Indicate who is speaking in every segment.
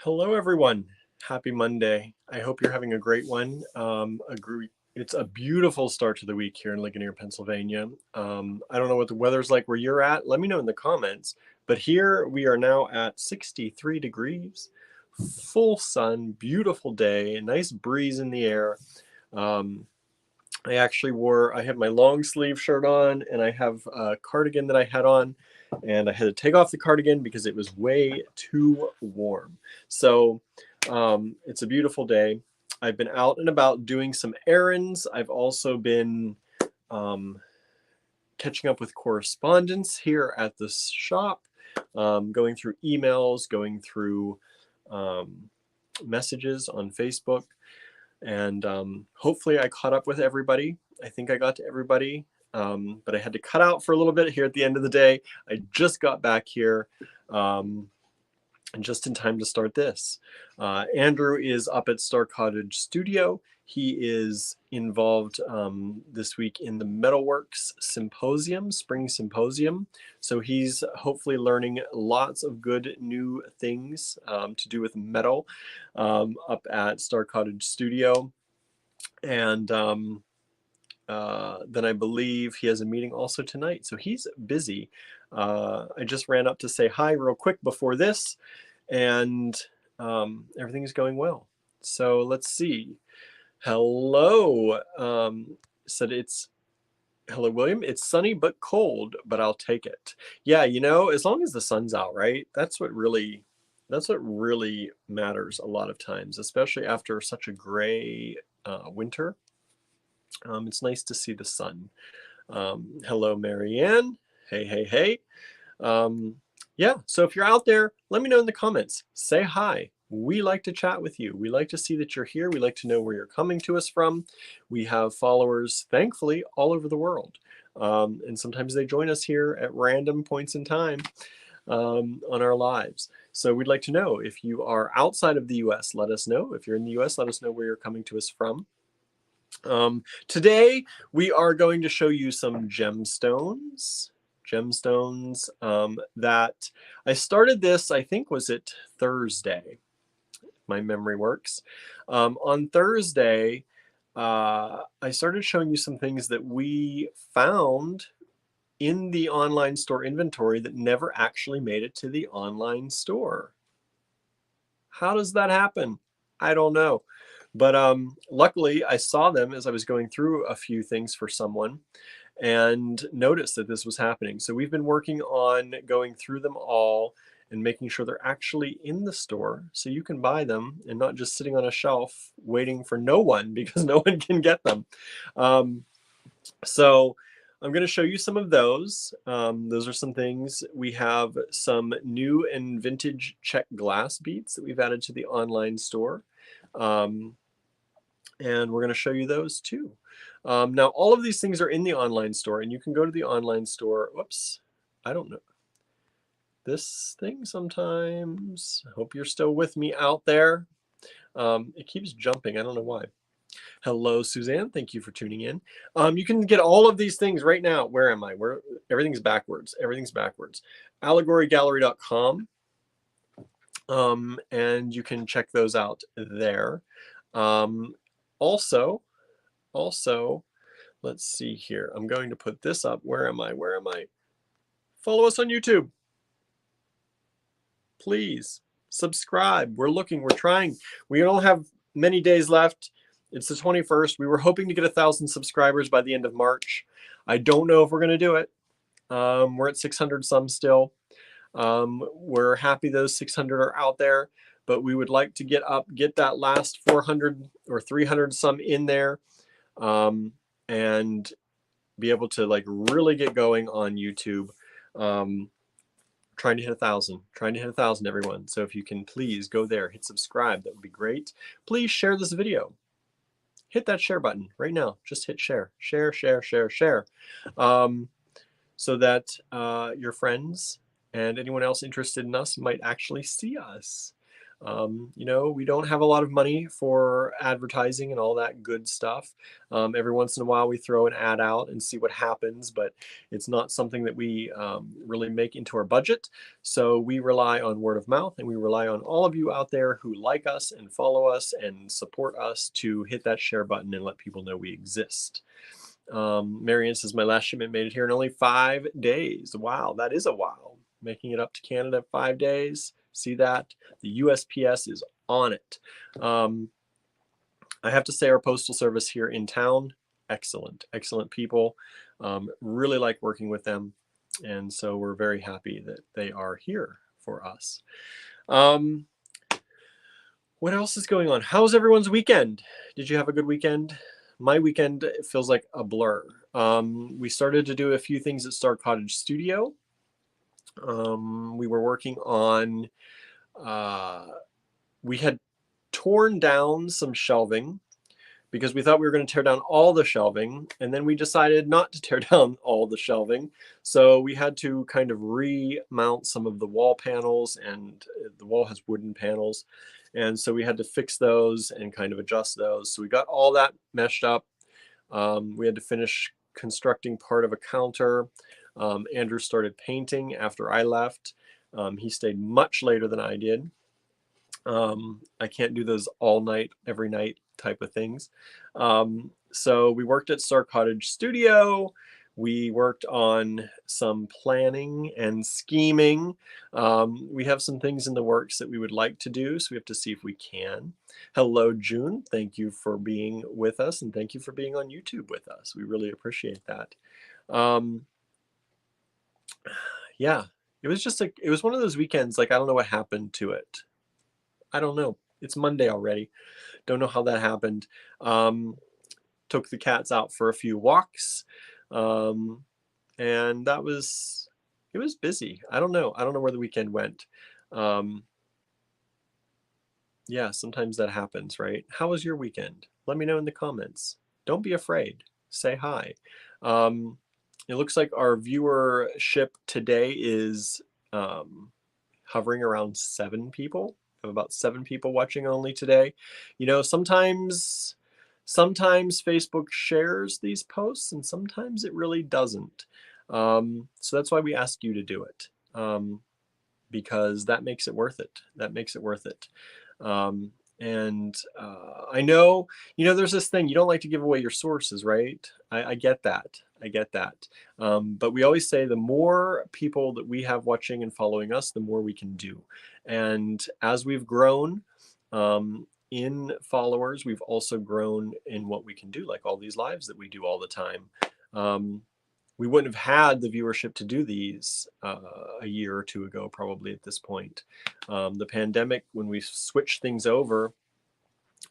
Speaker 1: Hello, everyone. Happy Monday. I hope you're having a great one. It's a beautiful start to the week here in Ligonier, Pennsylvania. I don't know what the weather's like where you're at. Let me know in the comments. But here we are now at 63 degrees, full sun, beautiful day, a nice breeze in the air. Um, I have my long sleeve shirt on and I have a cardigan that I had on, and I had to take off the cardigan because it was way too warm. So it's a beautiful day. I've been out and about doing some errands. I've also been um, catching up with correspondence here at this shop, going through emails, going through messages on Facebook. And hopefully I caught up with everybody. I think I got to everybody, but I had to cut out for a little bit here at the end of the day. I just got back here just in time to start this. Andrew is up at Star Cottage Studio. He is involved this week in the Metalworks Symposium, Spring Symposium. So he's hopefully learning lots of good new things to do with metal up at Star Cottage Studio. And then I believe he has a meeting also tonight. So he's busy. I just ran up to say hi real quick before this, and everything's going well. So let's see. Hello. Hello, William. It's sunny but cold, but I'll take it. Yeah, as long as the sun's out, right? That's what really matters a lot of times, especially after such a gray winter. It's nice to see the sun. Hello, Marianne. Hey, hey, hey. Yeah, so if you're out there, let me know in the comments. Say hi. We like to chat with you. We like to see that you're here. We like to know where you're coming to us from. We have followers, thankfully, all over the world. And sometimes they join us here at random points in time on our lives. So we'd like to know if you are outside of the US, let us know. If you're in the US, let us know where you're coming to us from. Today, we are going to show you some gemstones that I started this, I think, was it Thursday? My memory works. On Thursday, I started showing you some things that we found in the online store inventory that never actually made it to the online store. How does that happen? I don't know. But luckily, I saw them as I was going through a few things for someone and noticed that this was happening. So we've been working on going through them all and making sure they're actually in the store so you can buy them and not just sitting on a shelf waiting for no one because no one can get them. So I'm going to show you some of those. Those are some things. We have some new and vintage Czech glass beads that we've added to the online store. And we're going to show you those too. Now, all of these things are in the online store, and you can go to the online store. Whoops, I don't know this thing sometimes. I hope you're still with me out there. It keeps jumping. I don't know why. Hello, Suzanne. Thank you for tuning in. You can get all of these things right now. Where am I? Where everything's backwards. Everything's backwards. Allegorygallery.com. And you can check those out there. Also, let's see here. I'm going to put this up. Where am I? Where am I? Follow us on YouTube. Please subscribe. We're looking. We're trying. We don't have many days left. It's the 21st. We were hoping to get 1,000 subscribers by the end of March. I don't know if we're going to do it. We're at 600 some still. We're happy those 600 are out there, but we would like to get that last 400 or 300 some in there, and be able to like really get going on YouTube. Trying to hit 1,000, everyone. So if you can please go there, hit subscribe, that would be great. Please share this video. Hit that share button right now. Just hit share, share, so that your friends and anyone else interested in us might actually see us. You know, we don't have a lot of money for advertising and all that good stuff. Every once in a while we throw an ad out and see what happens, but it's not something that we really make into our budget. So we rely on word of mouth, and we rely on all of you out there who like us and follow us and support us to hit that share button and let people know we exist. Marianne says, my last shipment made it here in only 5 days. Wow, that is a while. Making it up to Canada 5 days. See that? The USPS is on it. I have to say our postal service here in town, excellent, excellent people. Really like working with them. And so we're very happy that they are here for us. What else is going on? How's everyone's weekend? Did you have a good weekend? My weekend feels like a blur. We started to do a few things at Star Cottage Studio. We were working on, we had torn down some shelving because we thought we were going to tear down all the shelving, and then we decided not to tear down all the shelving. So we had to kind of remount some of the wall panels, and the wall has wooden panels. And so we had to fix those and kind of adjust those. So we got all that meshed up. We had to finish constructing part of a counter. Andrew started painting after I left. He stayed much later than I did. I can't do those all night, every night type of things. So we worked at Star Cottage Studio. We worked on some planning and scheming. We have some things in the works that we would like to do, so we have to see if we can. Hello, June. Thank you for being with us, and thank you for being on YouTube with us. We really appreciate that. Yeah, it was just it was one of those weekends, like, I don't know what happened to it. I don't know. It's Monday already. Don't know how that happened. Took the cats out for a few walks. And it was busy. I don't know where the weekend went. Yeah, sometimes that happens, right? How was your weekend? Let me know in the comments. Don't be afraid. Say hi. It looks like our viewership today is hovering around 7 people. I have about 7 people watching only today. You know, sometimes Facebook shares these posts, and sometimes it really doesn't. So that's why we ask you to do it, because that makes it worth it. That makes it worth it. I know, you know, there's this thing, you don't like to give away your sources, right? I get that. I get that. But we always say the more people that we have watching and following us, the more we can do. And as we've grown in followers, we've also grown in what we can do, like all these lives that we do all the time. We wouldn't have had the viewership to do these a year or 2 ago, probably at this point. The pandemic, when we switched things over,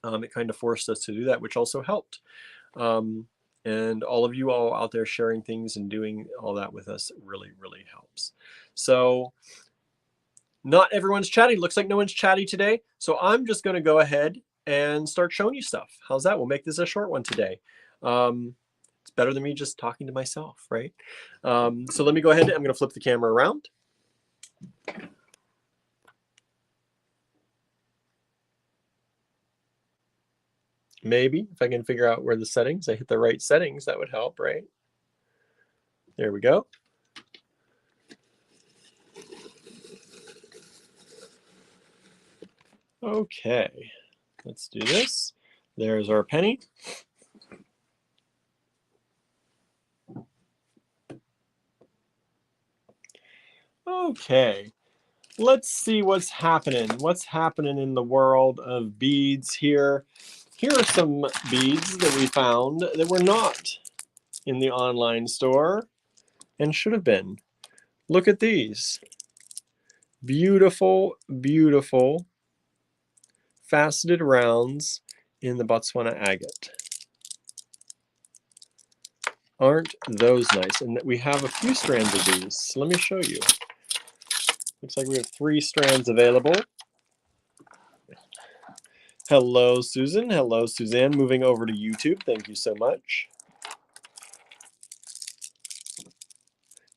Speaker 1: it kind of forced us to do that, which also helped. And all of you all out there sharing things and doing all that with us really, really helps. So not everyone's chatty. Looks like no one's chatty today. So I'm just going to go ahead and start showing you stuff. How's that? We'll make this a short one today. It's better than me just talking to myself, right? So let me go ahead. I'm going to flip the camera around. Maybe if I can figure out where the settings, I hit the right settings, that would help, right? There we go. Okay, let's do this. There's our penny. Okay, let's see what's happening. What's happening in the world of beads here. Here are some beads that we found that were not in the online store and should have been. Look at these. Beautiful, beautiful faceted rounds in the Botswana agate. Aren't those nice? And we have a few strands of these. So let me show you. Looks like we have 3 strands available. Hello, Susan. Hello, Suzanne. Moving over to YouTube. Thank you so much.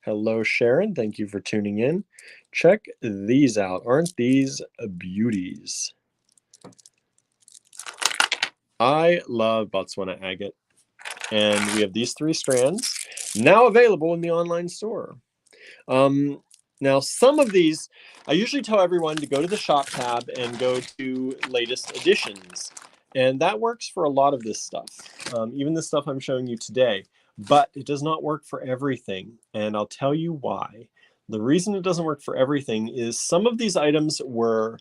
Speaker 1: Hello, Sharon. Thank you for tuning in. Check these out. Aren't these beauties? I love Botswana Agate. And we have these 3 strands now available in the online store. Now, some of these, I usually tell everyone to go to the shop tab and go to latest editions. And that works for a lot of this stuff, even the stuff I'm showing you today. But it does not work for everything. And I'll tell you why. The reason it doesn't work for everything is some of these items were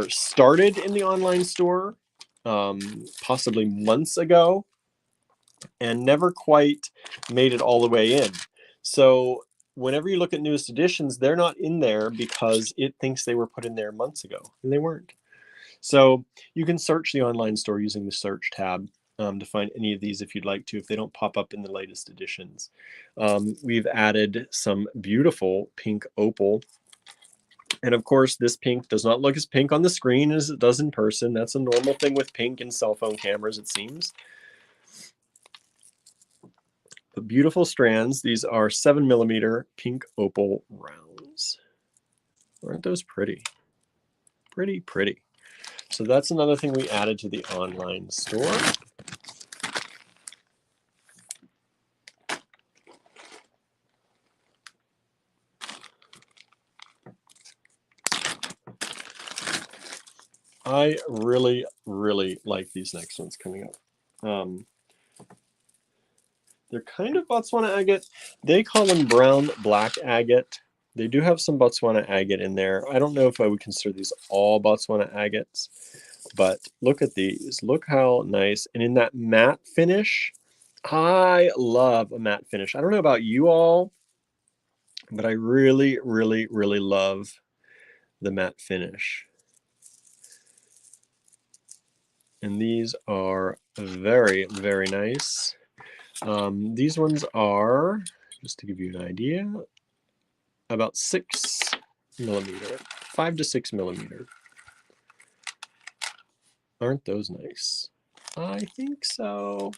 Speaker 1: started in the online store possibly months ago and never quite made it all the way in. So whenever you look at newest editions, they're not in there because it thinks they were put in there months ago, and they weren't. So you can search the online store using the search tab to find any of these if you'd like to, if they don't pop up in the latest editions. We've added some beautiful pink opal. And of course, this pink does not look as pink on the screen as it does in person. That's a normal thing with pink in cell phone cameras, it seems. But beautiful strands. These are 7mm pink opal rounds. Aren't those pretty? Pretty, pretty. So that's another thing we added to the online store. I really, really like these next ones coming up. They're kind of Botswana agate. They call them brown black agate. They do have some Botswana agate in there. I don't know if I would consider these all Botswana agates, but look at these. Look how nice. And in that matte finish, I love a matte finish. I don't know about you all, but I really, really, really love the matte finish. And these are very, very nice. These ones are, just to give you an idea, about 6mm, 5 to 6mm. Aren't those nice? I think so.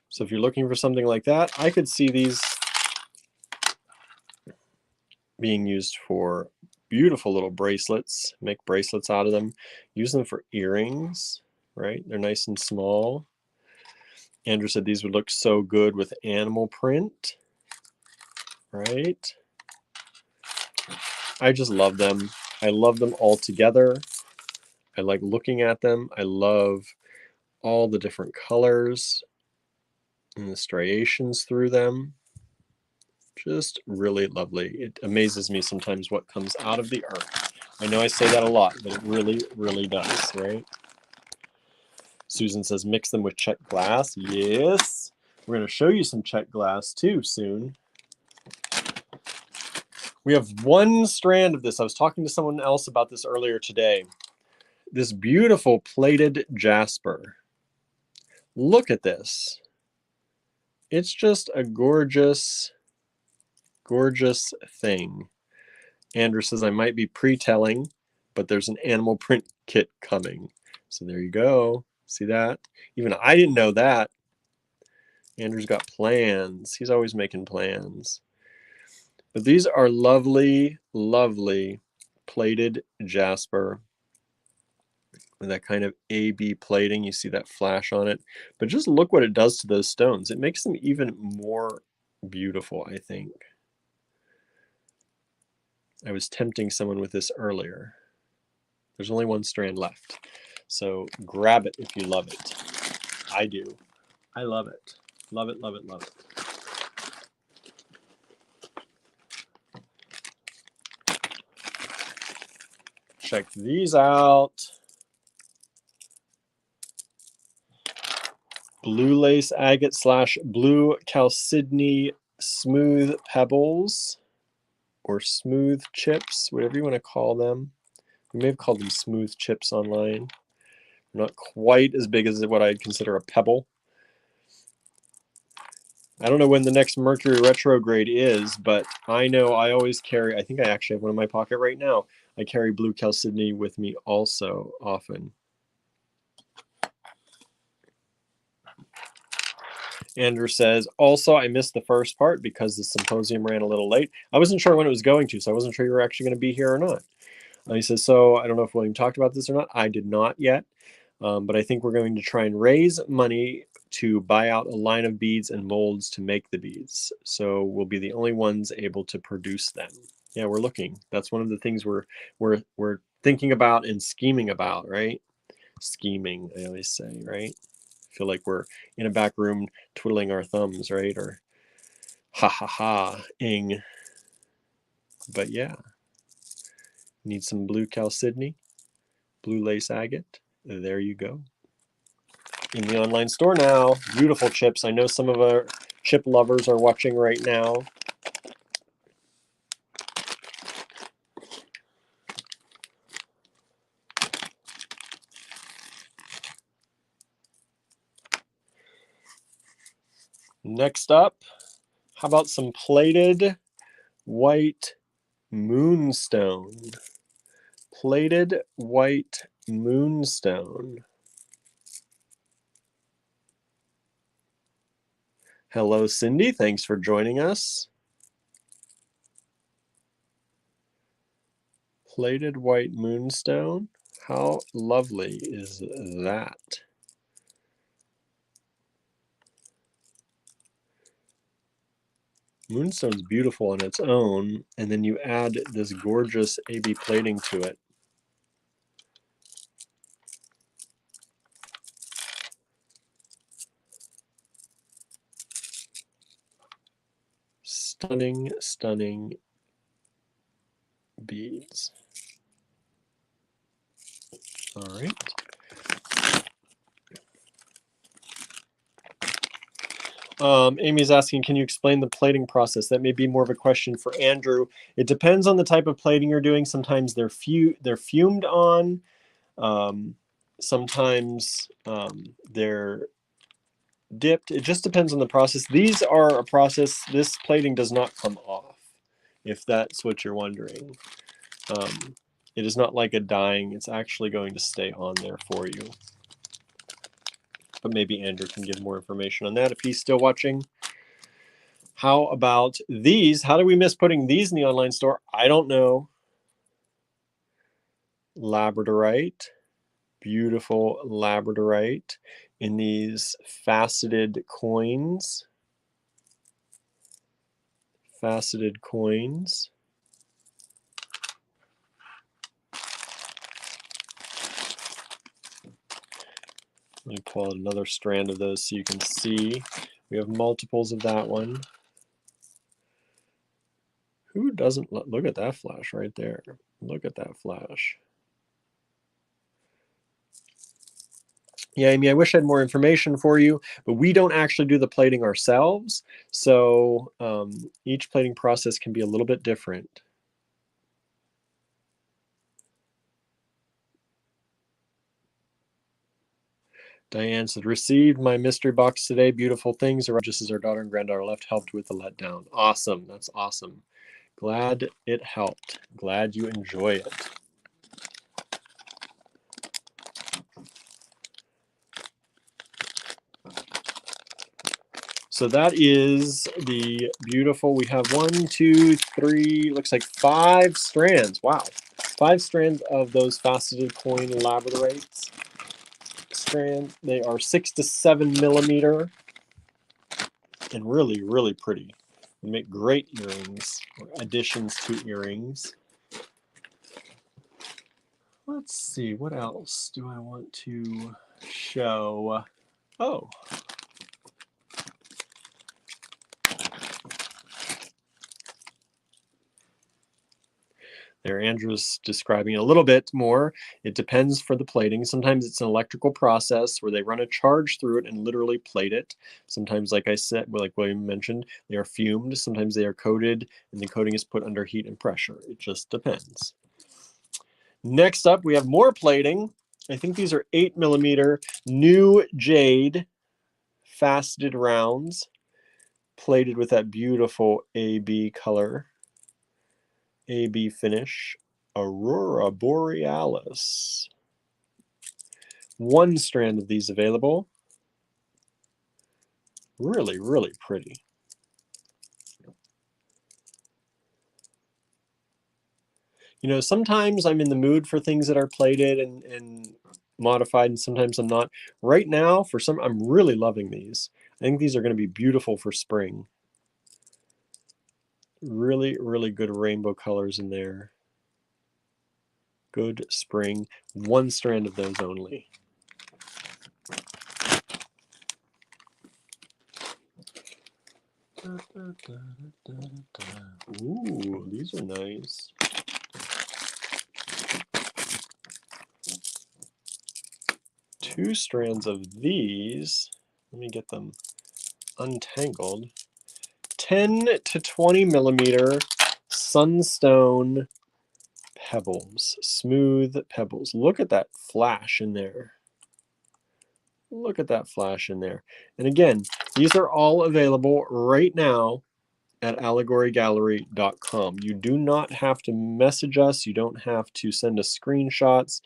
Speaker 1: So if you're looking for something like that, I could see these being used for beautiful little bracelets. Make bracelets out of them. Use them for earrings, right? They're nice and small. Andrew said these would look so good with animal print, right? I just love them. I love them all together. I like looking at them. I love all the different colors and the striations through them. Just really lovely. It amazes me sometimes what comes out of the earth. I know I say that a lot, but it really, really does, right? Susan says mix them with Czech glass. Yes. We're going to show you some Czech glass too soon. We have one strand of this. I was talking to someone else about this earlier today. This beautiful plated Jasper. Look at this. It's just a gorgeous, gorgeous thing. Andrew says I might be pre-telling, but there's an animal print kit coming. So there you go. See that? Even I didn't know that. Andrew's got plans. He's always making plans. But these are lovely, lovely plated Jasper with that kind of AB plating. You see that flash on it. But just look what it does to those stones. It makes them even more beautiful, I think. I was tempting someone with this earlier. There's only one strand left. So grab it if you love it. I do. I love it. Love it, love it, love it. Check these out. Blue lace agate / blue chalcedony smooth pebbles or smooth chips, whatever you want to call them. We may have called them smooth chips online. Not quite as big as what I'd consider a pebble. I don't know when the next Mercury retrograde is, but I know I always carry, I think I actually have one in my pocket right now. I carry blue chalcedony with me also often. Andrew says, also, I missed the first part because the symposium ran a little late. I wasn't sure when it was going to, so I wasn't sure you were actually going to be here or not. He says, so I don't know if William talked about this or not. I did not yet, but I think we're going to try and raise money to buy out a line of beads and molds to make the beads. So we'll be the only ones able to produce them. Yeah, we're looking. That's one of the things we're thinking about and scheming about, right? Scheming, I always say, right? Feel like we're in a back room twiddling our thumbs, right? Or ha ha ha ing. But yeah, need some blue chalcedony, blue lace agate. There you go. In the online store now. Beautiful chips. I know some of our chip lovers are watching right now. Next up, how about some plated white moonstone? Plated white moonstone. Hello, Cindy. Thanks for joining us. Plated white moonstone. How lovely is that? Moonstone's beautiful on its own, and then you add this gorgeous AB plating to it. Stunning, stunning beads. All right. Amy's asking, can you explain the plating process? That may be more of a question for Andrew. It depends on the type of plating you're doing. Sometimes they're fumed on. Sometimes they're dipped. It just depends on the process. These are a process. This plating does not come off, if that's what you're wondering. It is not like a dyeing. It's actually going to stay on there for you. But maybe Andrew can give more information on that if he's still watching. How about these? How do we miss putting these in the online store? I don't know. Labradorite. Beautiful Labradorite in these faceted coins. Faceted coins. Let me pull out another strand of those so you can see. We have multiples of that one. Who doesn't look at that flash right there? Look at that flash. Yeah, Amy, I wish I had more information for you, but we don't actually do the plating ourselves. So each plating process can be a little bit different. Diane said, received my mystery box today. Beautiful things. Just as our daughter and granddaughter left, helped with the letdown. Awesome. That's awesome. Glad it helped. Glad you enjoy it. So that is the beautiful, we have 1, 2, 3, looks like 5 strands. Wow. 5 strands of those faceted coin labradorites. They are 6 to 7 millimeter and really, really pretty. They make great earrings or additions to earrings. Let's see, what else do I want to show? Oh. There, Andrew's describing a little bit more. It depends for the plating. Sometimes it's an electrical process where they run a charge through it and literally plate it. Sometimes, like I said, like William mentioned, they are fumed. Sometimes they are coated and the coating is put under heat and pressure. It just depends. Next up, we have more plating. I think these are 8 millimeter new Jade faceted rounds plated with that beautiful AB color. AB finish, Aurora Borealis. 1 strand of these available. Really, really pretty. You know, sometimes I'm in the mood for things that are plated and modified, and sometimes I'm not. Right now, I'm really loving these. I think these are going to be beautiful for spring. Really, really good rainbow colors in there. Good spring. One strand of those only. Ooh, these are nice. Two strands of these. Let me get them untangled. 10 to 20 millimeter sunstone pebbles, smooth pebbles. Look at that flash in there. Look at that flash in there. And again, these are all available right now at allegorygallery.com. You do not have to message us. You don't have to send us screenshots.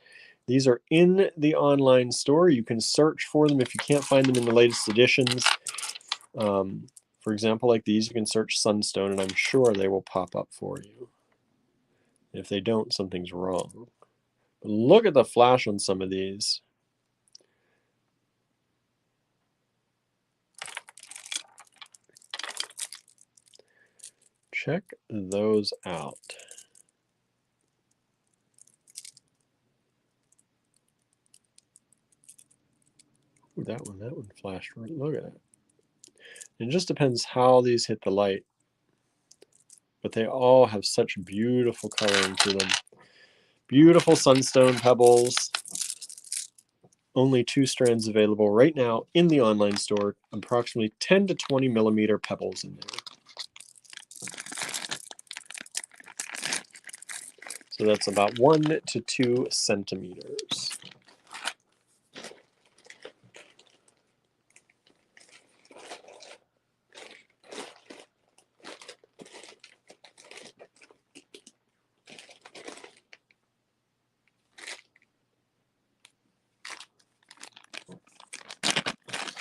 Speaker 1: These are in the online store. You can search for them if you can't find them in the latest editions. For example, like these, you can search Sunstone, and I'm sure they will pop up for you. If they don't, something's wrong. But look at the flash on some of these. Check those out. Ooh, that one flashed. Look at that. It just depends how these hit the light. But they all have such beautiful coloring to them. Beautiful sunstone pebbles. Only 2 strands available right now in the online store. Approximately 10 to 20 millimeter pebbles in there. So that's about 1 to 2 centimeters.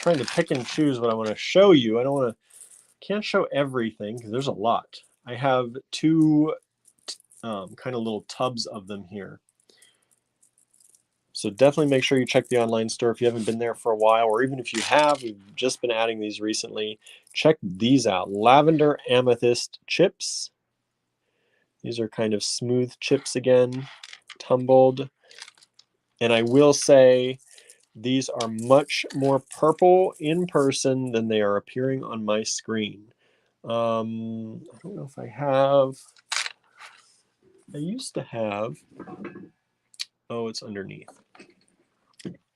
Speaker 1: Trying to pick and choose what I want to show you. Can't show everything because there's a lot. I have 2 kind of little tubs of them here. So definitely make sure you check the online store if you haven't been there for a while, or even if you have, we've just been adding these recently. Check these out. Lavender Amethyst chips. These are kind of smooth chips again, tumbled. And I will say these are much more purple in person than they are appearing on my screen. I don't know if I have. I used to have. Oh, it's underneath.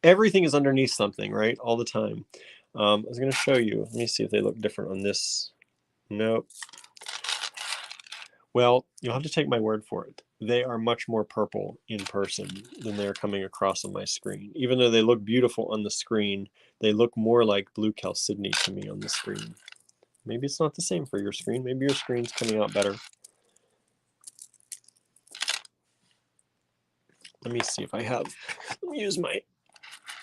Speaker 1: Everything is underneath something, right? All the time. I was going to show you. Let me see if they look different on this. Nope. Well, you'll have to take my word for it. They are much more purple in person than they're coming across on my screen. Even though they look beautiful on the screen, they look more like blue chalcedony to me on the screen. Maybe it's not the same for your screen. Maybe your screen's coming out better. Let me see if I have. Let me use my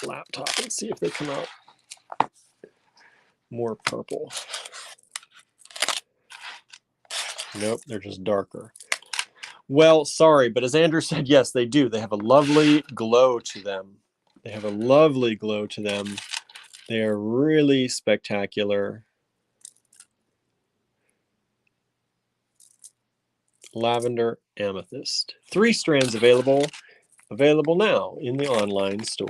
Speaker 1: laptop and see if they come out more purple. Nope, they're just darker. Well, sorry, but as Andrew said, yes, they do. They have a lovely glow to them. They have a lovely glow to them. They are really spectacular. Lavender Amethyst. 3 strands available now in the online store.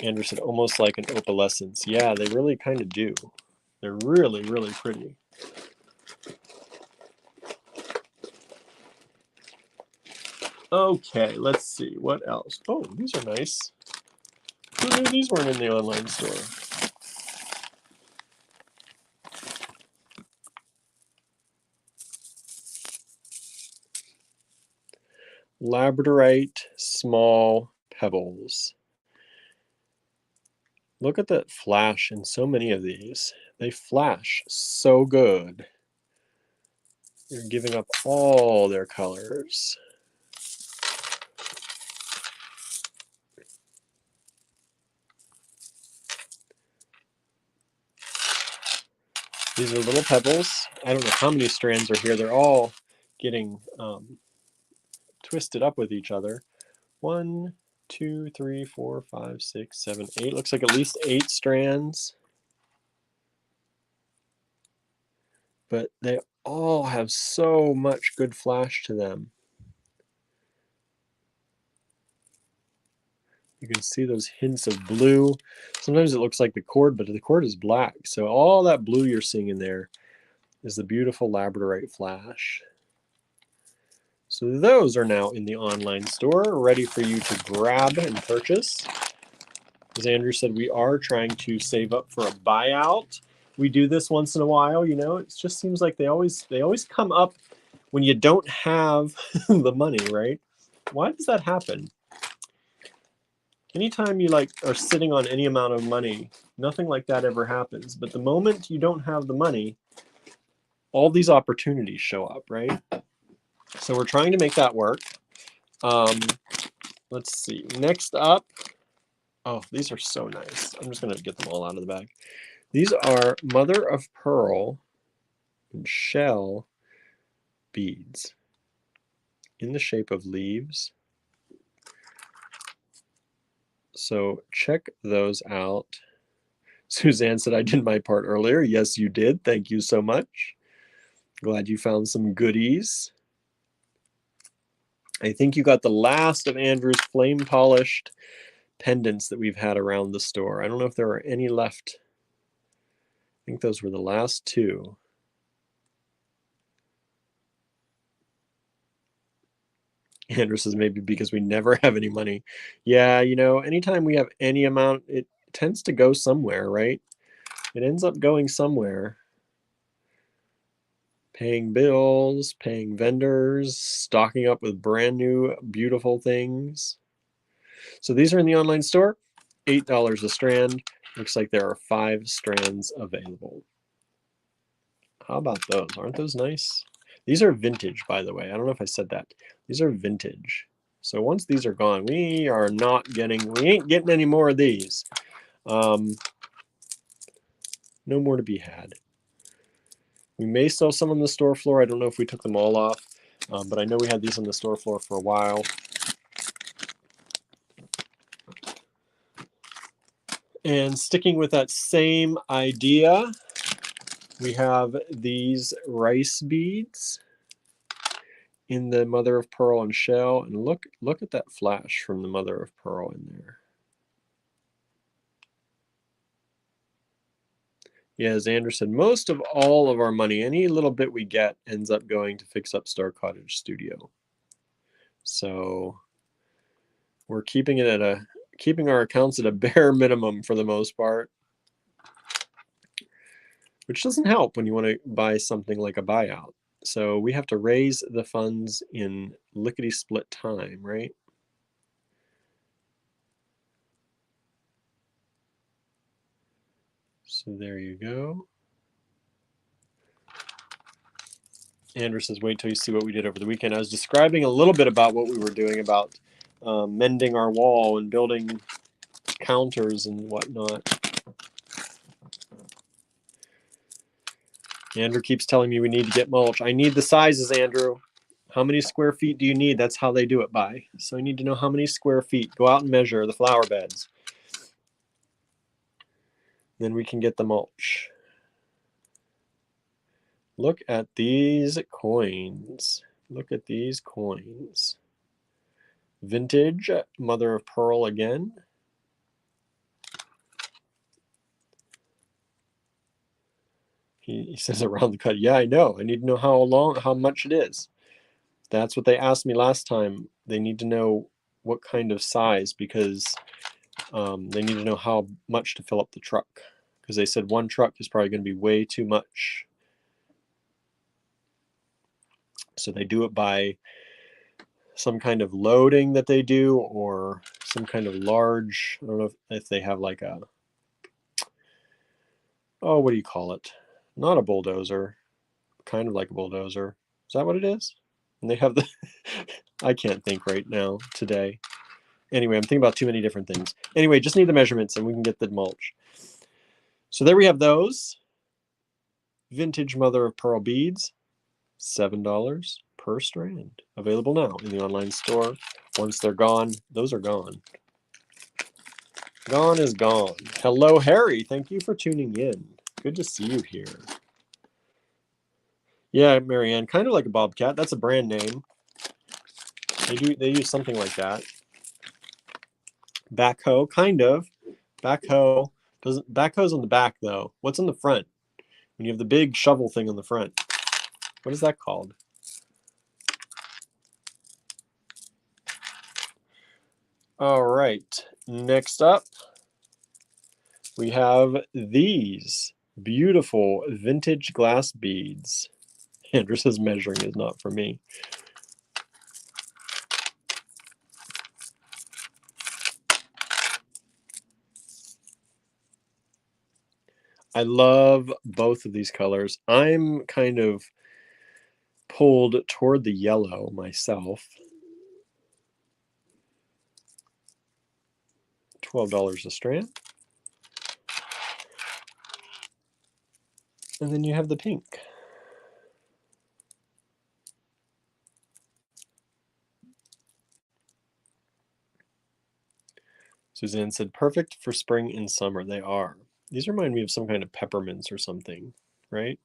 Speaker 1: Andrew said almost like an opalescence. Yeah, they really kind of do. They're really, really pretty. Okay, let's see. What else? Oh, these are nice. Who knew these weren't in the online store? Labradorite small pebbles. Look at that flash in so many of these. They flash so good. They're giving up all their colors. These are little pebbles. I don't know how many strands are here. They're all getting twisted up with each other. 1, 2, 3, 4, 5, 6, 7, 8. Looks like at least 8 strands. But they all have so much good flash to them. You can see those hints of blue. Sometimes it looks like the cord, but the cord is black. So all that blue you're seeing in there is the beautiful Labradorite flash. So those are now in the online store, ready for you to grab and purchase. As Andrew said, we are trying to save up for a buyout. We do this once in a while, you know. It just seems like they always come up when you don't have the money, right? Why does that happen? Anytime you are sitting on any amount of money, nothing like that ever happens. But the moment you don't have the money, all these opportunities show up, right? So we're trying to make that work. Let's see. Next up, oh, these are so nice. I'm just going to get them all out of the bag. These are mother of pearl and shell beads in the shape of leaves. So check those out. Suzanne said, I did my part earlier. Yes, you did. Thank you so much. Glad you found some goodies. I think you got the last of Andrew's flame polished pendants that we've had around the store. I don't know if there are any left. I think those were the last 2. Andrew says maybe because we never have any money. Yeah, you know, anytime we have any amount, it tends to go somewhere, right? It ends up going somewhere. Paying bills, paying vendors, stocking up with brand new, beautiful things. So these are in the online store, $8 a strand. Looks like there are 5 strands available. How about those? Aren't those nice? These are vintage, by the way. I don't know if I said that. These are vintage. So once these are gone, we ain't getting any more of these. No more to be had. We may sell some on the store floor. I don't know if we took them all off, but I know we had these on the store floor for a while. And sticking with that same idea, we have these rice beads in the mother of pearl and shell. And look at that flash from the mother of pearl in there. Yeah, as Andrew said, most of all of our money, any little bit we get, ends up going to fix up Star Cottage Studio. So we're keeping our accounts at a bare minimum for the most part, which doesn't help when you want to buy something like a buyout. So we have to raise the funds in lickety-split time, right? So there you go. Andrew says, wait till you see what we did over the weekend. I was describing a little bit about what we were doing about mending our wall and building counters and whatnot. Andrew keeps telling me we need to get mulch. I need the sizes, Andrew. How many square feet do you need? That's how they do it by. So I need to know how many square feet. Go out and measure the flower beds. Then we can get the mulch. Look at these coins. Look at these coins. Vintage, mother of pearl again. He says around the cut. Yeah, I know. I need to know how much it is. That's what they asked me last time. They need to know what kind of size because they need to know how much to fill up the truck. Because they said one truck is probably going to be way too much. So they do it by some kind of loading that they do or some kind of large, I don't know if they have like a, oh, what do you call it? Not a bulldozer, kind of like a bulldozer. Is that what it is? And they have the, I can't think right now today. Anyway, I'm thinking about too many different things. Anyway, just need the measurements and we can get the mulch. So there we have those. vintage mother of pearl beads, $7 per strand. Available now in the online store. Once they're gone, those are gone. Gone is gone. Hello, Harry. Thank you for tuning in. Good to see you here. Yeah, Marianne, kind of like a bobcat. That's a brand name. They use something like that. Backhoe, kind of. Backhoe. Backhoe's on the back though. What's on the front? When you have the big shovel thing on the front. What is that called? All right. Next up, we have these beautiful vintage glass beads. Andrew says measuring is not for me. I love both of these colors. I'm kind of pulled toward the yellow myself. $12 a strand. And then you have the pink. Suzanne said, perfect for spring and summer. They are. These remind me of some kind of peppermints or something, right?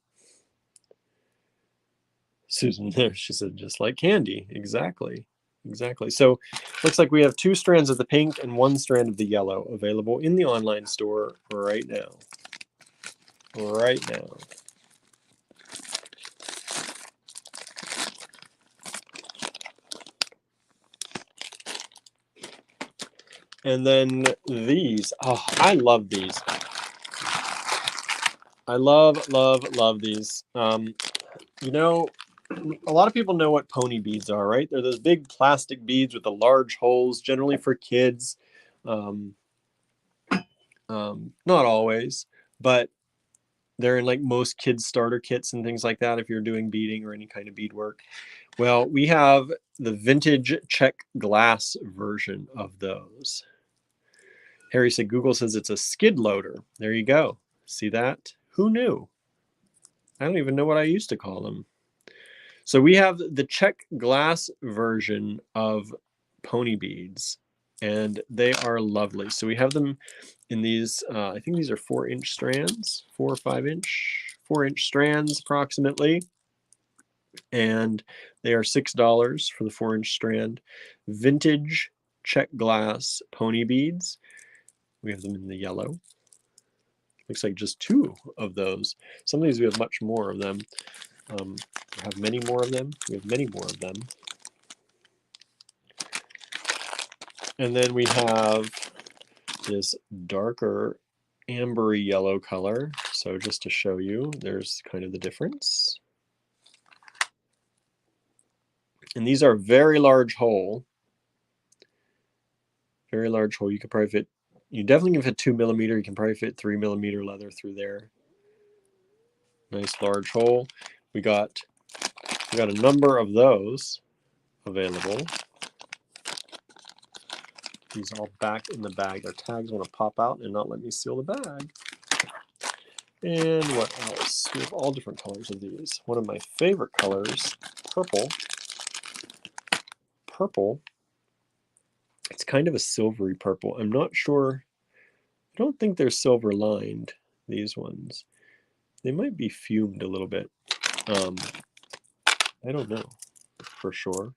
Speaker 1: Susan there, she said, just like candy. Exactly. Exactly. So looks like we have 2 strands of the pink and 1 strand of the yellow available in the online store right now. Right now. And then these. Oh, I love these. I love these. You know, a lot of people know what pony beads are, right? They're those big plastic beads with the large holes, generally for kids. Not always, but they're in like most kids starter kits and things like that if you're doing beading or any kind of beadwork. Well, we have the vintage Czech glass version of those. Harry said Google says it's a skid loader. There you go. See that? Who knew? I don't even know what I used to call them. So we have the Czech glass version of pony beads, and they are lovely. So we have them in these, I think these are 4-inch strands, 4 or 5-inch, 4-inch strands approximately. And they are $6 for the 4-inch strand. Vintage Czech glass pony beads. We have them in the yellow. Looks like just 2 of those. Some of these we have much more of them. We have many more of them. We have many more of them. And then we have this darker ambery yellow color. So just to show you, there's kind of the difference. And these are very large hole. Very large hole. You could probably fit, you definitely can fit 2mm. You can probably fit 3mm leather through there. Nice large hole. We got a number of those available. These are all back in the bag. Their tags want to pop out and not let me seal the bag. And what else? We have all different colors of these. One of my favorite colors, purple. Purple. It's kind of a silvery purple. I'm not sure. I don't think they're silver lined, these ones. They might be fumed a little bit. I don't know for sure.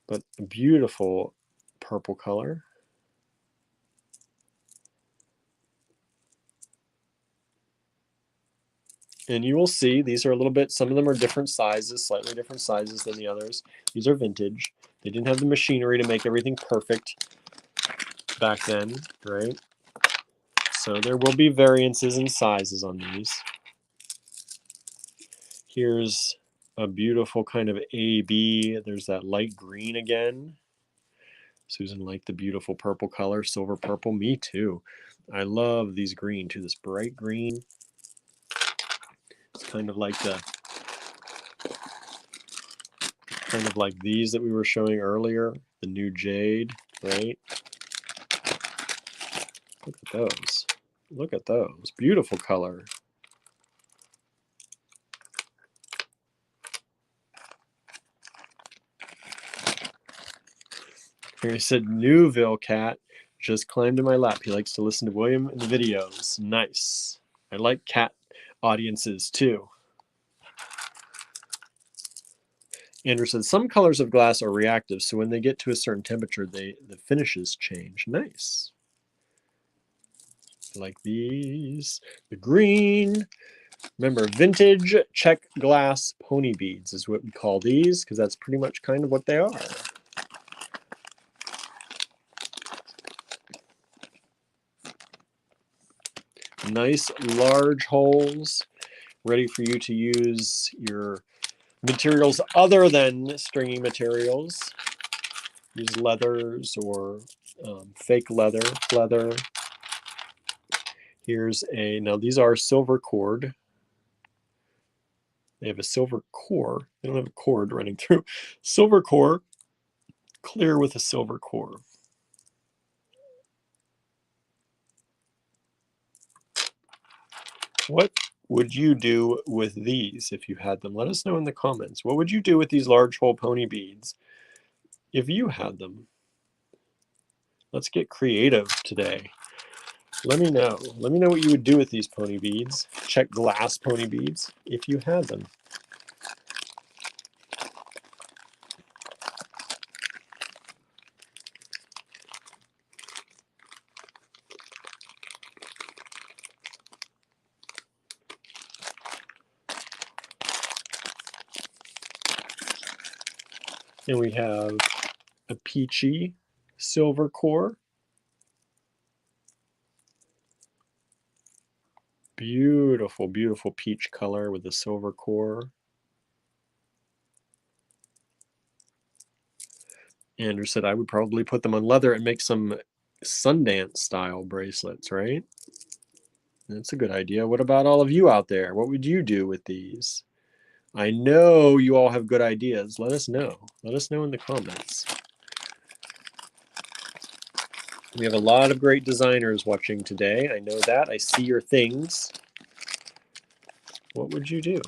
Speaker 1: But a beautiful purple color. And you will see these are a little bit, some of them are different sizes, slightly different sizes than the others. These are vintage. They didn't have the machinery to make everything perfect back then, right? So there will be variances in sizes on these. Here's a beautiful kind of AB. There's that light green again. Susan liked the beautiful purple color, silver purple. Me too. I love these green too, this bright green. It's kind of like these that we were showing earlier, the new Jade, right? Look at those. Look at those. Beautiful color. Here he said, Newville cat just climbed in my lap. He likes to listen to William in the videos. Nice. I like cat audiences too. Andrew said, some colors of glass are reactive, so when they get to a certain temperature, the finishes change. Nice. I like these. The green. Remember, vintage Czech glass pony beads is what we call these, because that's pretty much kind of what they are. Nice large holes, ready for you to use your materials other than stringy materials. Use leathers or fake leather. Here's now these are silver cord. They have a silver core. They don't have a cord running through. Silver core, clear with a silver core. What would you do with these if you had them? Let us know in the comments. What would you do with these large hole pony beads if you had them? Let's get creative today. Let me know. Let me know what you would do with these pony beads. Czech glass pony beads if you had them. And we have a peachy silver core. Beautiful, beautiful peach color with a silver core. Andrew said I would probably put them on leather and make some Sundance style bracelets, right? That's a good idea. What about all of you out there? What would you do with these? I know you all have good ideas. Let us know. Let us know in the comments. We have a lot of great designers watching today. I know that. I see your things. What would you do?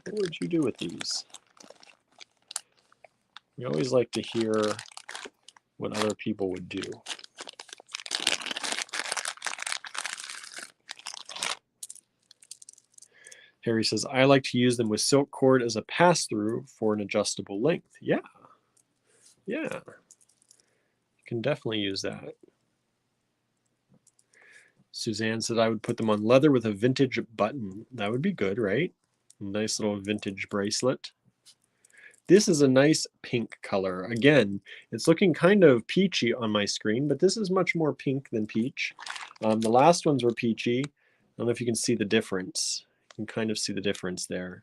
Speaker 1: What would you do with these? We always like to hear what other people would do. Harry says, I like to use them with silk cord as a pass-through for an adjustable length. Yeah. Yeah. You can definitely use that. Suzanne said I would put them on leather with a vintage button. That would be good, right? Nice little vintage bracelet. This is a nice pink color. Again, it's looking kind of peachy on my screen, but this is much more pink than peach. The last ones were peachy. I don't know if you can see the difference. You can kind of see the difference there.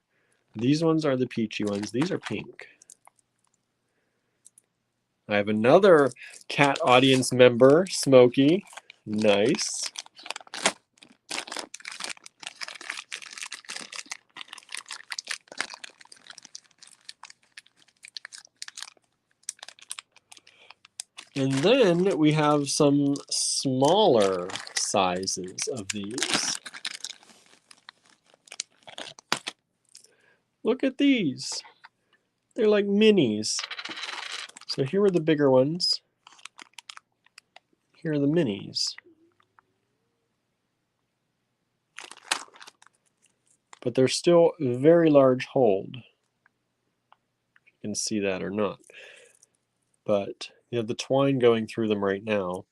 Speaker 1: These ones are the peachy ones. These are pink. I have another cat audience member, Smokey. Nice. And then we have some smaller sizes of these. Look at these. They're like minis. So here are the bigger ones. Here are the minis. But they're still very large hold. You can see that or not. But you have the twine going through them right now.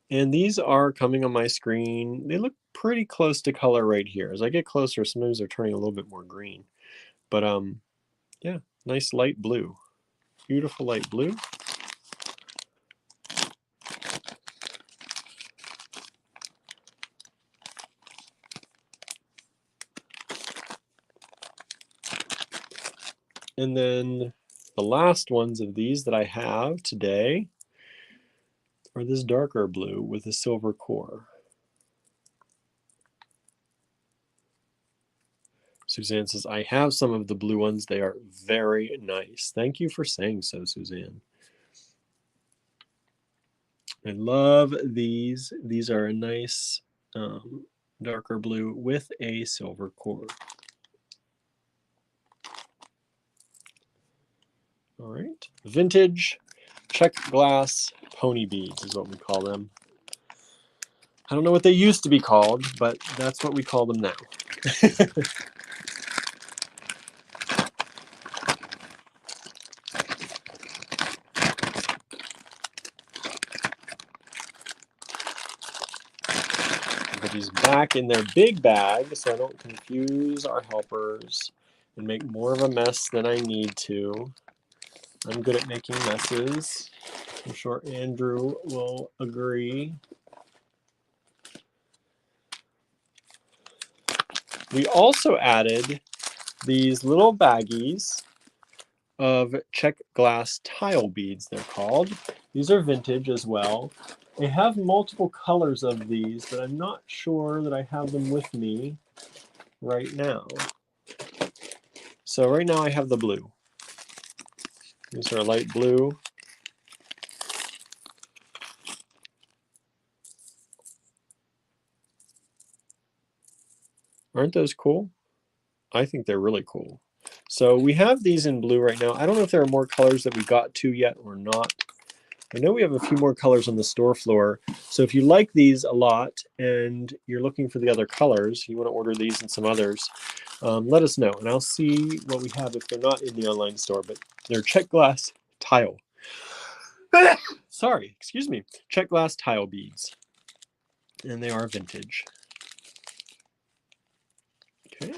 Speaker 1: And these are coming on my screen. They look pretty close to color right here. As I get closer, sometimes they're turning a little bit more green. But yeah, nice light blue. Beautiful light blue. And then the last ones of these that I have today are this darker blue with a silver core. Suzanne says, I have some of the blue ones. They are very nice. Thank you for saying so, Suzanne. I love these. These are a nice darker blue with a silver core. All right, vintage Czech glass pony beads is what we call them. I don't know what they used to be called, but that's what we call them now. Put these back in their big bag so I don't confuse our helpers and make more of a mess than I need to. I'm good at making messes. I'm sure Andrew will agree. We also added these little baggies of Czech glass tile beads, they're called. These are vintage as well. They have multiple colors of these, but I'm not sure that I have them with me right now. So right now I have the blue. These are light blue. Aren't those cool? I think they're really cool. So we have these in blue right now. I don't know if there are more colors that we got to yet or not. I know we have a few more colors on the store floor. So if you like these a lot and you're looking for the other colors, you want to order these and some others, let us know. And I'll see what we have if they're not in the online store. But they're Czech glass tile. Sorry, excuse me. Czech glass tile beads. And they are vintage. Okay.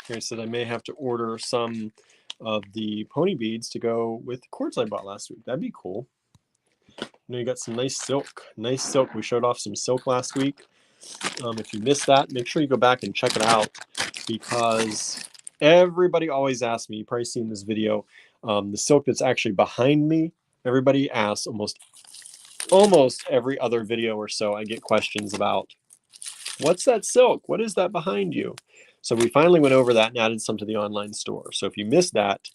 Speaker 1: Here I said I may have to order some of the pony beads to go with the cords I bought last week. That'd be cool. I know you got some nice silk. Nice silk. We showed off some silk last week. If you missed that, make sure you go back and check it out because everybody always asks me, you've probably seen this video, the silk that's actually behind me, everybody asks almost every other video or so, I get questions about, what's that silk? What is that behind you? So we finally went over that and added some to the online store. So if you missed that,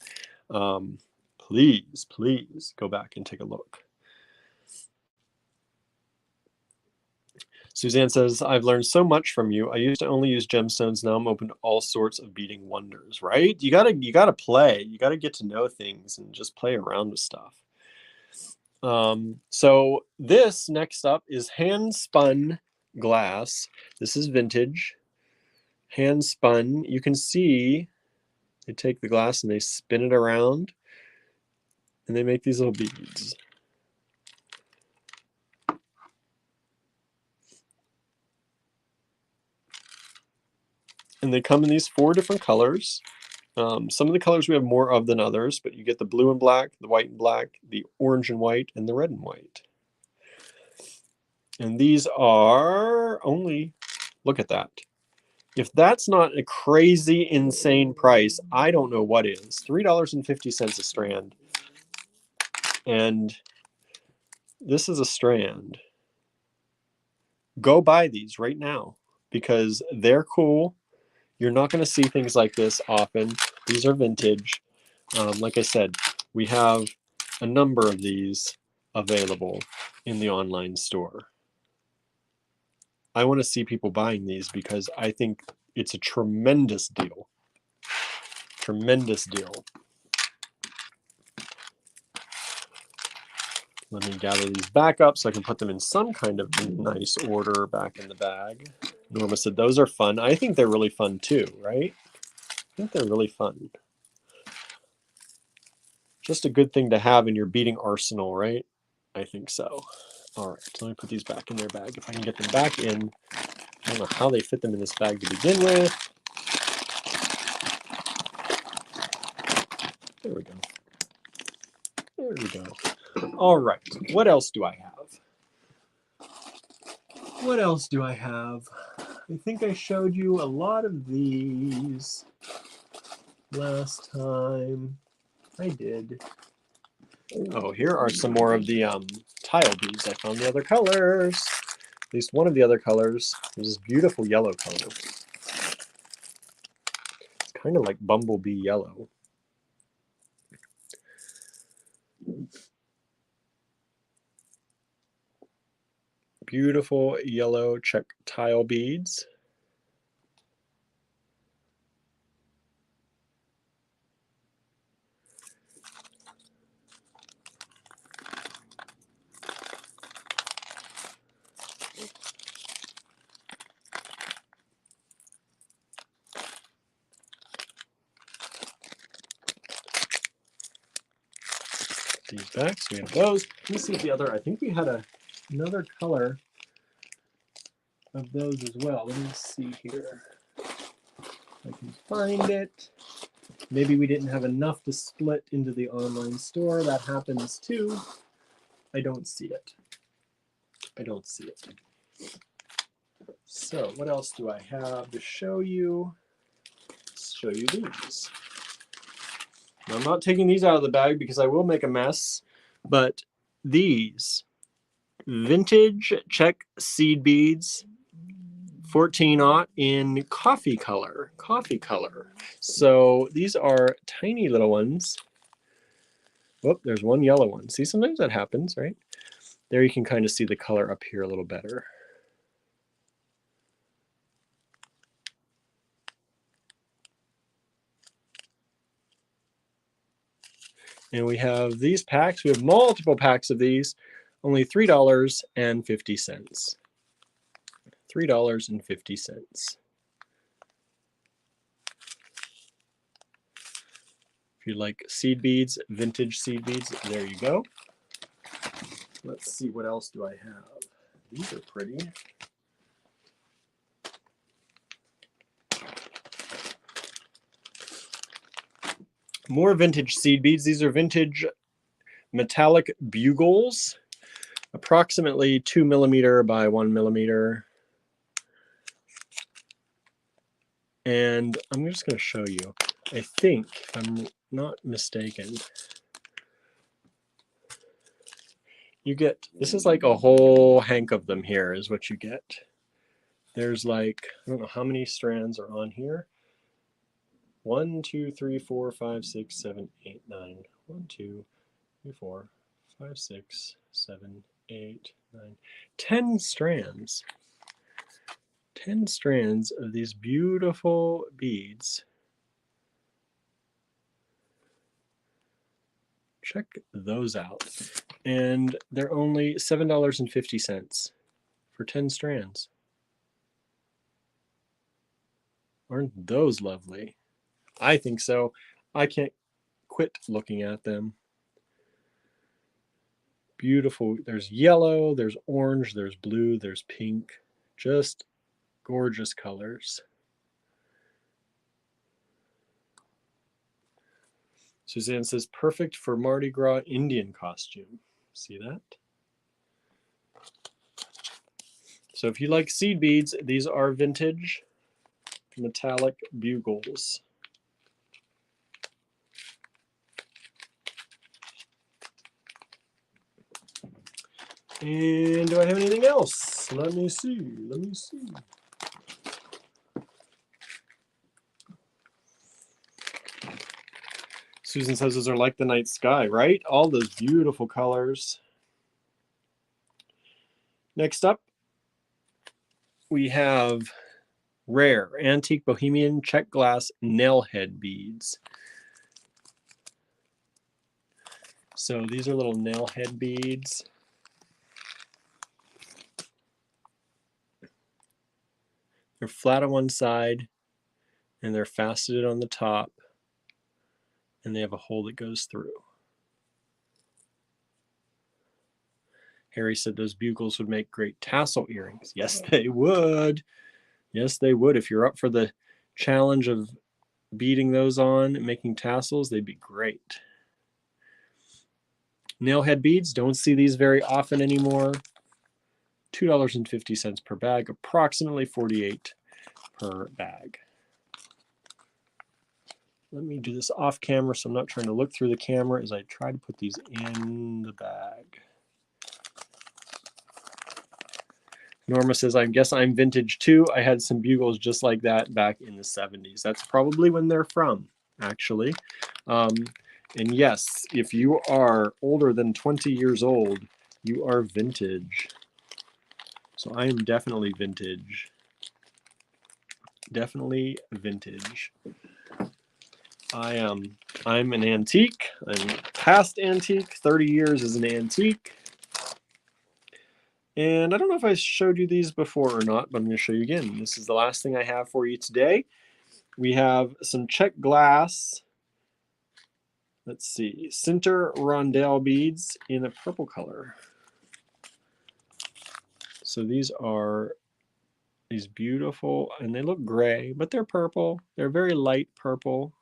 Speaker 1: please go back and take a look. Suzanne says, I've learned so much from you. I used to only use gemstones. Now I'm open to all sorts of beading wonders, right? You gotta play. You gotta get to know things and just play around with stuff. So this next up is hand spun glass. This is vintage. Hand spun. You can see they take the glass and they spin it around and they make these little beads. And they come in these 4 different colors. Some of the colors we have more of than others, but you get the blue and black, the white and black, the orange and white, and the red and white. And these are only, look at that. If that's not a crazy, insane price, I don't know what is. $3.50 a strand. And this is a strand. Go buy these right now because they're cool. You're not going to see things like this often. These are vintage. Like I said, we have a number of these available in the online store. I want to see people buying these because I think it's a tremendous deal. Tremendous deal. Let me gather these back up so I can put them in some kind of nice order back in the bag. Norma said those are fun. I think they're really fun too, right? I think they're really fun. Just a good thing to have in your beading arsenal, right? I think so. All right, so let me put these back in their bag. If I can get them back in, I don't know how they fit them in this bag to begin with. There we go. There we go. All right, what else do I have? What else do I have? I think I showed you a lot of these last time. I did. Oh, here are some more of the tile beads. I found the other colors. At least one of the other colors. There's this beautiful yellow color. It's kind of like bumblebee yellow. Beautiful yellow Czech tile beads. back. So we have those. Let me see if the other, I think we had another color of those as well. Let me see here. I can find it. Maybe we didn't have enough to split into the online store. That happens too. I don't see it. I don't see it. So what else do I have to show you? Let's show you these. Now, I'm not taking these out of the bag because I will make a mess, but these vintage Czech seed beads, 14-aught in coffee color. So these are tiny little ones. Whoop, there's one yellow one. See, sometimes that happens, right? There you can kind of see the color up here a little better. And we have these packs. We have multiple packs of these. Only $3.50. $3.50. If you like seed beads, vintage seed beads, there you go. Let's see, what else do I have? These are pretty. More vintage seed beads. These are vintage metallic bugles, approximately 2 millimeter by 1 millimeter. And I'm just going to show you. I think, if I'm not mistaken, you get, this is like a whole hank of them here is what you get. There's like, I don't know how many strands are on here. 1, 2, 3, 4, 5, 6, 7, 8, 9. 1, 2, 3, 4, 5, 6, 7, 8, 9. 10 strands. 10 strands of these beautiful beads. Check those out. And they're only $7.50 for 10 strands. Aren't those lovely? I think so. I can't quit looking at them. Beautiful. There's yellow, there's orange, there's blue, there's pink. Just gorgeous colors. Suzanne says, perfect for Mardi Gras Indian costume. See that? So if you like seed beads, these are vintage metallic bugles. And do I have anything else? Let me see. Let me see. Susan says those are like the night sky, right? All those beautiful colors. Next up, we have rare antique Bohemian Czech glass nail head beads. So these are little nail head beads. They're flat on one side and they're faceted on the top, and they have a hole that goes through. Harry said those bugles would make great tassel earrings. Yes, they would. Yes, they would. If you're up for the challenge of beading those on and making tassels, they'd be great. Nailhead beads, don't see these very often anymore. $2.50 per bag, approximately 48 per bag. Let me do this off camera so I'm not trying to look through the camera as I try to put these in the bag. Norma says, I guess I'm vintage too. I had some bugles just like that back in the 70s. That's probably when they're from, actually. And yes, if you are older than 20 years old, you are vintage. So I am definitely vintage. Definitely vintage. I'm an antique. I'm past antique. 30 years is an antique. And I don't know if I showed you these before or not, but I'm going to show you again. This is the last thing I have for you today. We have some Czech glass Let's see, center rondelle beads in a purple color. So these are these beautiful, and they look gray, but they're purple. They're very light purple.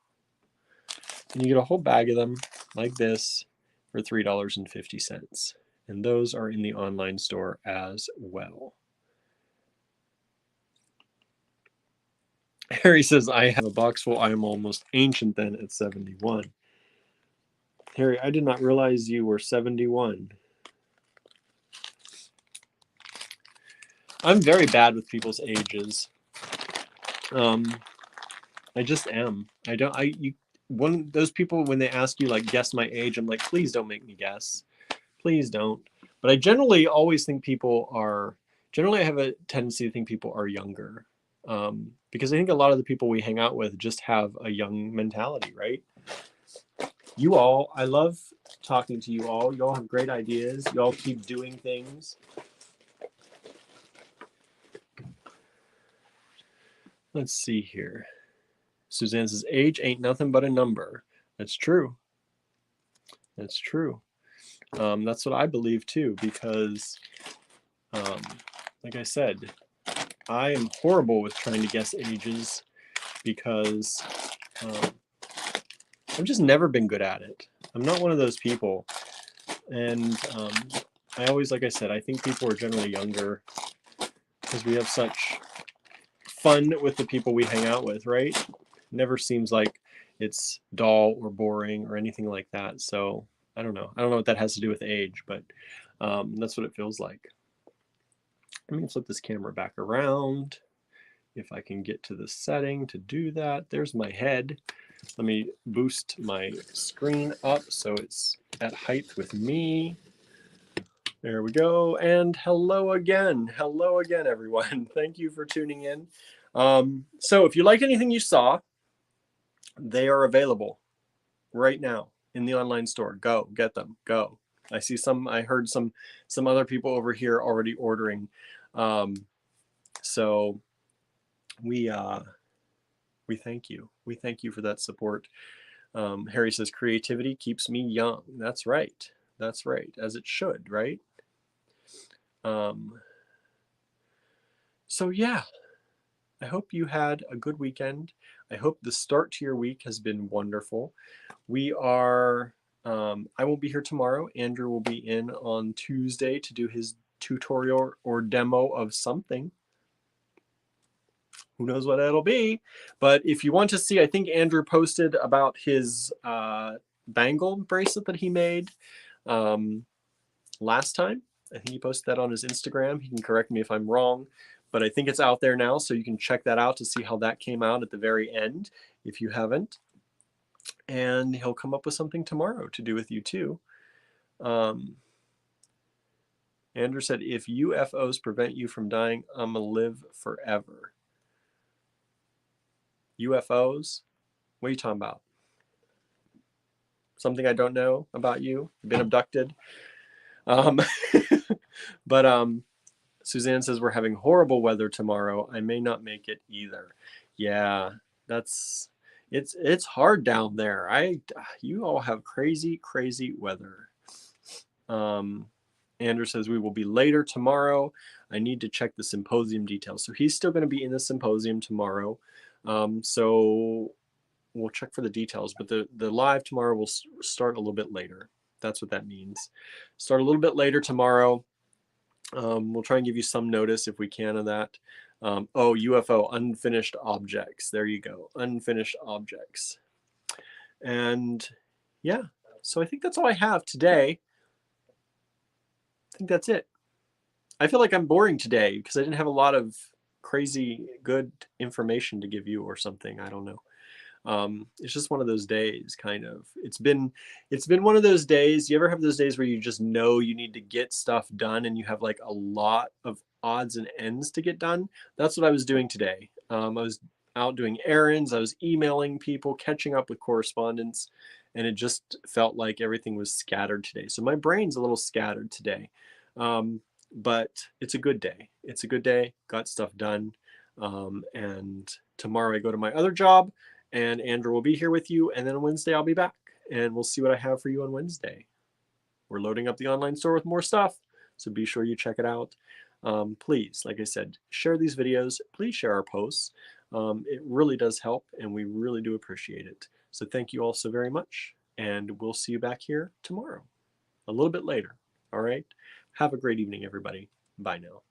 Speaker 1: And you get a whole bag of them like this for $3.50. And those are in the online store as well. Harry says, I have a box full. I am almost ancient then at 71. Harry, I did not realize you were 71. I'm very bad with people's ages. I just am. Those people, when they ask you, like, guess my age, I'm like, please don't make me guess. Please don't. But I generally always think generally I have a tendency to think people are younger. Because I think a lot of the people we hang out with just have a young mentality, right? You all, I love talking to you all. You all have great ideas. You all keep doing things. Let's see here. Suzanne says, age ain't nothing but a number. That's true. That's true. That's what I believe too, because like I said, I am horrible with trying to guess ages because I've just never been good at it. I'm not one of those people. And I always, like I said, I think people are generally younger because we have such fun with the people we hang out with, right? Never seems like it's dull or boring or anything like that. So I don't know. I don't know what that has to do with age, but that's what it feels like. Let me flip this camera back around. If I can get to the setting to do that. There's my head. Let me boost my screen up so it's at height with me. There we go. And hello again. Hello again, everyone. Thank you for tuning in. So if you like anything you saw, they are available right now in the online store. Go get them. Go. I heard some other people over here already ordering. So we thank you. We thank you for that support. Harry says, creativity keeps me young. That's right. That's right. As it should, right? So yeah, I hope you had a good weekend. I hope the start to your week has been wonderful. We are, I won't be here tomorrow. Andrew will be in on Tuesday to do his tutorial or demo of something. Who knows what that'll be. But if you want to see, I think Andrew posted about his bangle bracelet that he made last time. I think he posted that on his Instagram. He can correct me if I'm wrong, but I think it's out there now, so you can check that out to see how that came out at the very end if you haven't. And he'll come up with something tomorrow to do with you too. Andrew said, if UFOs prevent you from dying, I'm gonna live forever. UFOs? What are you talking about? Something I don't know about you? You've been abducted? But Suzanne says, we're having horrible weather tomorrow. I may not make it either. Yeah, it's hard down there. You all have crazy weather. Andrew says, we will be later tomorrow. I need to check the symposium details. So he's still going to be in the symposium tomorrow. So we'll check for the details, but the live tomorrow will start a little bit later. That's what that means. Start a little bit later tomorrow. We'll try and give you some notice if we can of that. Oh, UFO, unfinished objects. There you go. Unfinished objects. And yeah, so I think that's all I have today. I think that's it. I feel like I'm boring today because I didn't have a lot of crazy good information to give you or something. I don't know. It's just one of those days, kind of. It's been one of those days. You ever have those days where you just know you need to get stuff done and you have like a lot of odds and ends to get done? That's what I was doing today. I was out doing errands. I was emailing people, catching up with correspondence, and it just felt like everything was scattered today. So my brain's a little scattered today. But it's a good day. It's a good day. Got stuff done. And tomorrow I go to my other job, and Andrew will be here with you. And then Wednesday I'll be back. and we'll see what I have for you on Wednesday. We're loading up the online store with more stuff, so be sure you check it out. Please, like I said, share these videos. Please share our posts. It really does help, and we really do appreciate it. So thank you all so very much, and we'll see you back here tomorrow, a little bit later. All right? Have a great evening, everybody. Bye now.